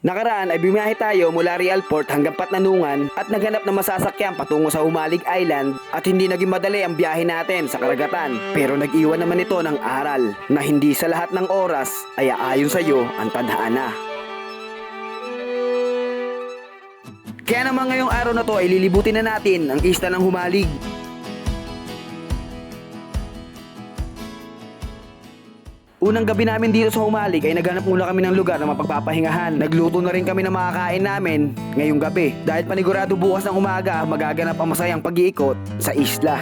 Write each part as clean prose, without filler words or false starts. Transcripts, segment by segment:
Nakaraan ay bumiyahe tayo mula Real Port hanggang Patnanungan at naghanap ng masasakyan patungo sa Humalig Island at hindi naging madali ang biyahe natin sa karagatan. Pero nag-iwan naman ito ng aral na hindi sa lahat ng oras ay aayon sa iyo ang tadhana. Kaya naman ngayong araw na to ay lilibutin na natin ang isla ng Humalig. Unang gabi namin dito sa Humalig ay naghanap muna kami ng lugar na mapagpapahingahan. Nagluto na rin kami ng makakain namin ngayong gabi. Dahil panigurado bukas ng umaga magaganap ang masayang pag-iikot sa isla.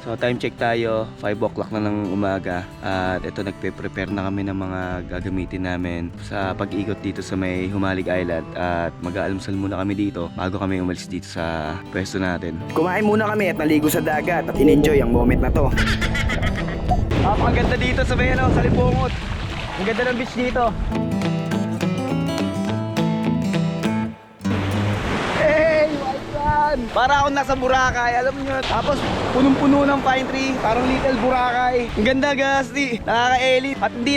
So time check tayo, 5 o'clock na ng umaga. At ito nagpe-prepare na kami ng mga gagamitin namin sa pag-iikot dito sa may Humalig Island. At mag-aalmusal muna kami dito bago kami umalis dito sa pwesto natin. Kumain muna kami at naligo sa dagat at in-enjoy ang moment na to. Ang ganda dito sa may sa Lipungot. Ang ganda ng beach dito. Hey! White sand! Para akong nasa Boracay, alam niyo. Tapos punong-puno ng pine tree, parang little Boracay. Ang ganda, Gasti. Nakaka-elite. At hindi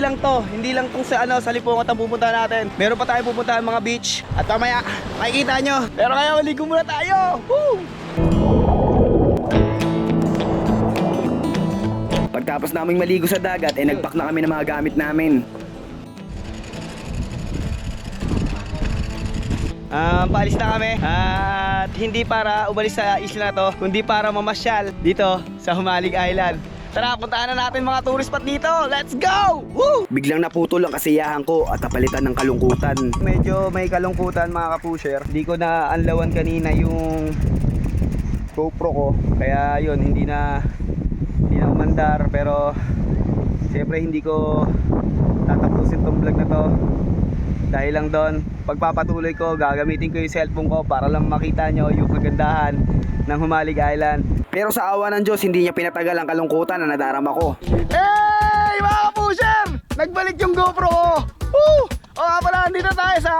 lang tong sa sa Lipungot ang pupuntahan natin. Meron pa tayong pupuntahan mga beach. At mamaya, makikita nyo. Pero kaya maligo muna tayo. Woo! Pagtapos naming maligo sa dagat, ay nagpack na kami ng mga gamit namin. Paalis na kami at hindi para umalis sa isla na to, kundi para mamasyal dito sa Humalig Island. Tara, puntahan na natin mga tourist spot dito. Let's go! Woo! Biglang naputol ang kasiyahan ko at napalitan ng kalungkutan. Medyo may kalungkutan mga kapusher. Hindi ko na anlawan kanina yung GoPro ko. Kaya yun, hindi na umandar. Pero siyempre hindi ko tatapusin tong vlog na to dahil lang doon. Pagpapatuloy ko, gagamitin ko yung cellphone ko para lang makita nyo yung kagandahan ng Humalig Island. Pero sa awa ng Diyos, hindi niya pinatagal ang kalungkutan na nadarama ko. Hey mga kapusher! Nagbalik yung GoPro ko! Woo! O nga pala, nandito tayo sa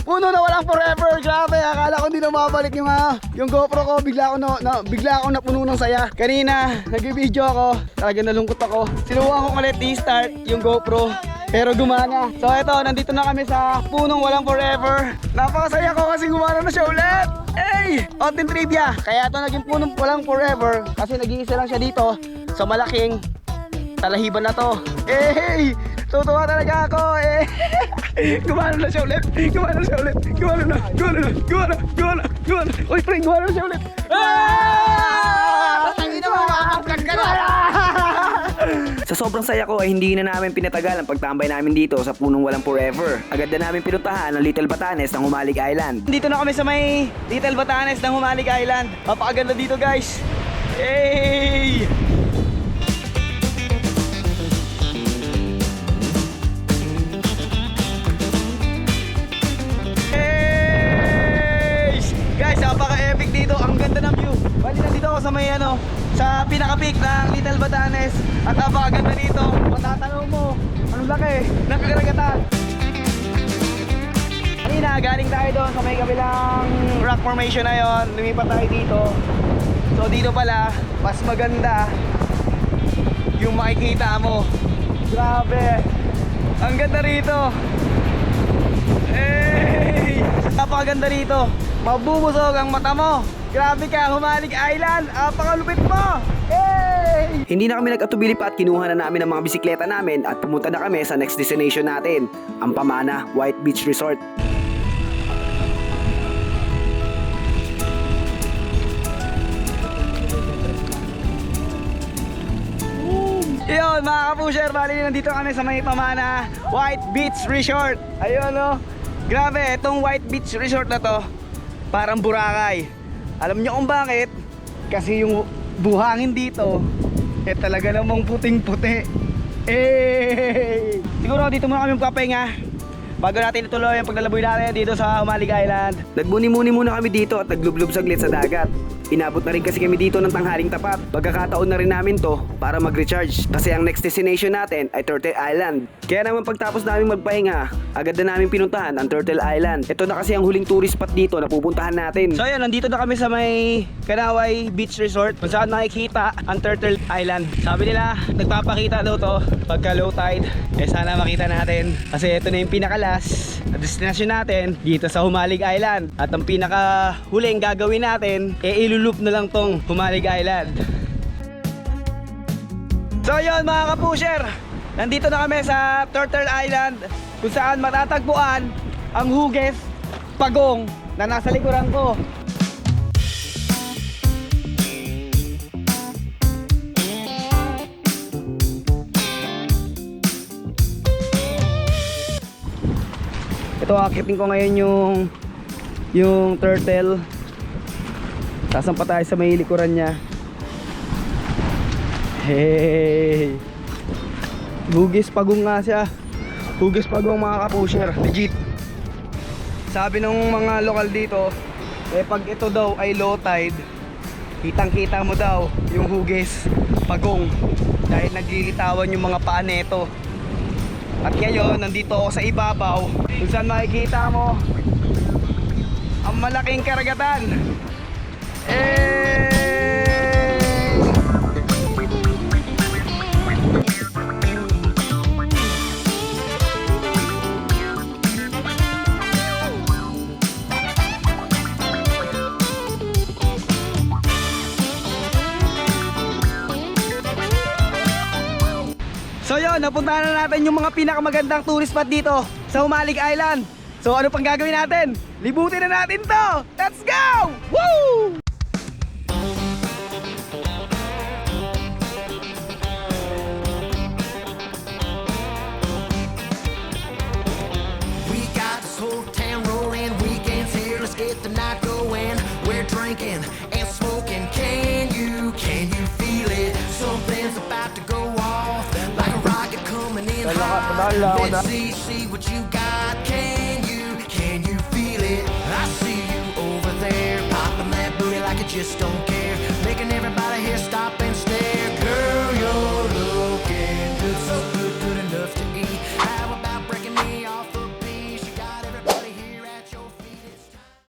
puno na walang forever. Grabe, akala ko hindi na mabalik yung GoPro ko. Bigla ako napuno ng saya. Kanina, nag-video ako. Talagang nalungkot ako. Sinubukan ko ulit i-start yung GoPro, pero gumana. So ito, nandito na kami sa punong walang forever. Napakasaya ko kasi gumana na siya ulit. Hey! Konting trivia. Kaya ito naging punong walang forever kasi nag-iisa lang siya dito sa malaking talahiban na to. Hey! Tutuwa talaga ako eh. Gumana na siya ulit. Gumana na siya ulit. Gumana na. Gumana na. Gumana. Gumana. Gumana. Uy, pre, gumana na siya ulit. Tangina mo, makakaplag ka na. Sa sobrang saya ko ay hindi na namin pinatagal ang pagtambay namin dito sa punong walang forever. Agad na namin pinuntahan ang Little Batanes ng Humalig Island. Dito na kami sa may Little Batanes ng Humalig Island. Papakaganda dito, guys. Hey! Napaka-epic dito, ang ganda ng view. Bali na dito ako sa may sa pinaka-peak ng Little Batanes. At napakaganda dito. Matatanaw mo, anong laki ng kakaragatan. Kanina, galing tayo doon sa may kabilang rock formation na yon. Lumipat tayo dito. So dito pala, mas maganda yung makikita mo. Grabe, ang ganda rito. Hey! Napakaganda rito. Mabubusog ang mata mo. Grabe ka, Humalig Island. Apakalupit mo. Hey! Hindi na kami nag-atubili pa at kinuha na namin ang mga bisikleta namin at pumunta na kami sa next destination natin, ang Pamana White Beach Resort. Yun mga kapusher, bali nandito kami sa may Pamana White Beach Resort. Ayun o. Grabe, itong White Beach Resort na to parang Boracay. Alam niyo kung bakit? Kasi yung buhangin dito talaga namang puting-puti. Siguro dito muna kami magpapahinga bago natin ituloy ang paglalaboy natin dito sa Humalig Island. Nagmuni-muni muna kami dito at naglublob saglit sa dagat. Inabot na rin kasi kami dito ng tanghaling tapat. Pagkakataon na rin namin to para mag-recharge kasi ang next destination natin ay Turtle Island. Kaya naman pagtapos namin magpahinga, agad na namin pinuntahan ang Turtle Island. Ito na kasi ang huling tourist spot dito na pupuntahan natin. So ayun, nandito na kami sa may Kanaway Beach Resort kung saan makikita ang Turtle Island. Sabi nila, nagpapakita daw to pagka low tide. Eh sana makita natin kasi ito na yung pinakalas na destination natin dito sa Humalig Island. At ang pinaka huling gagawin natin, ilulup na lang tong Humalig Island. So yun mga kapusher, nandito na kami sa Turtle Island kung saan matatagpuan ang Hughes Pagong na nasa likuran ko. Ito, akitin ko ngayon yung turtle. Sasampa tayo sa may likuran niya. Hey, Hughes Pagong nga siya. Hughes Pagong mga kapusher, legit. Sabi ng mga lokal dito, pag ito daw ay low tide, kitang kita mo daw yung Hughes Pagong dahil naglilitawan yung mga paa neto. At ngayon nandito ako sa ibabaw kung saan makikita mo ang malaking karagatan. So yun, napuntahan na natin yung mga pinakamagandang tourist spot dito sa Humalig Island. So ano pang gagawin natin? Libutin na natin to! Let's go! Woo! We got this whole town rolling, weekends here, let's get the night going. We're drinking and smoking, can you feel it? Something's about to go off, like a rocket coming in hot. Let's see what you got, can you feel it? I see you over there, popping that booty like you just don't care, making everybody here stop and